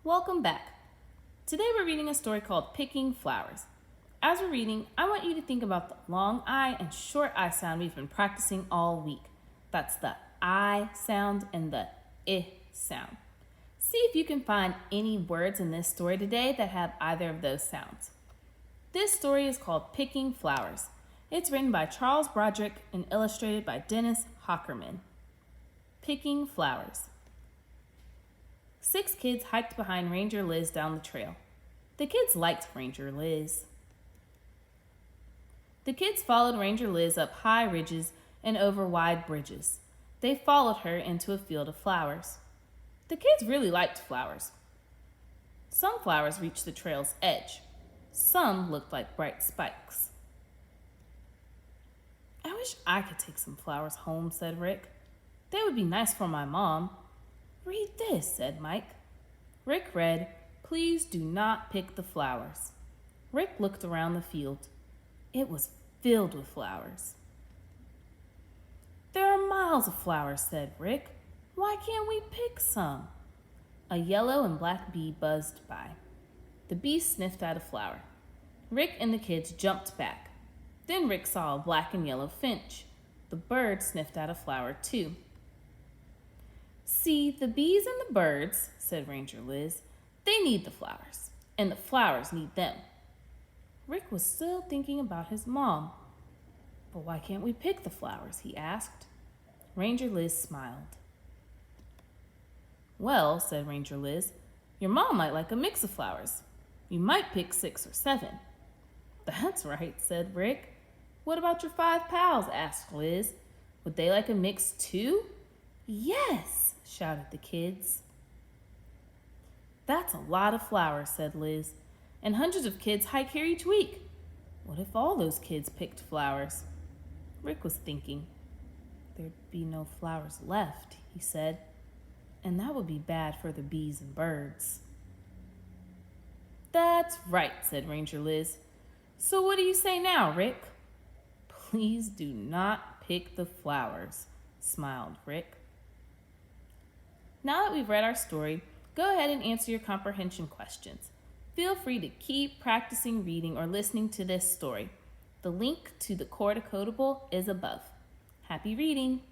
Welcome back. Today we're reading a story called Picking Flowers. As we're reading, I want you to think about the long I and short I sound we've been practicing all week. That's the I sound and the I sound. See if you can find any words in this story today that have either of those sounds. This story is called Picking Flowers. It's written by Charles Broderick and illustrated by Dennis Hockerman. Picking Flowers. 6 kids hiked behind Ranger Liz down the trail. The kids liked Ranger Liz. The kids followed Ranger Liz up high ridges and over wide bridges. They followed her into a field of flowers. The kids really liked flowers. Some flowers reached the trail's edge. Some looked like bright spikes. "I wish I could take some flowers home," said Rick. "They would be nice for my mom." "Read this," said Mike. Rick read, "Please do not pick the flowers." Rick looked around the field. It was filled with flowers. "There are miles of flowers," said Rick. "Why can't we pick some?" A yellow and black bee buzzed by. The bee sniffed at a flower. Rick and the kids jumped back. Then Rick saw a black and yellow finch. The bird sniffed at a flower too. "See, the bees and the birds," said Ranger Liz, "they need the flowers, and the flowers need them." Rick was still thinking about his mom. "But why can't we pick the flowers?" he asked. Ranger Liz smiled. "Well," said Ranger Liz, "your mom might like a mix of flowers. You might pick 6 or 7. "That's right," said Rick. "What about your 5 pals?" asked Liz. "Would they like a mix too?" "Yes," shouted the kids. "That's a lot of flowers," said Liz, "and hundreds of kids hike here each week. What if all those kids picked flowers?" Rick was thinking. "There'd be no flowers left," he said, "and that would be bad for the bees and birds." "That's right," said Ranger Liz. "So what do you say now, Rick?" "Please do not pick the flowers," smiled Rick. Now that we've read our story, go ahead and answer your comprehension questions. Feel free to keep practicing reading or listening to this story. The link to the core Decodable is above. Happy reading!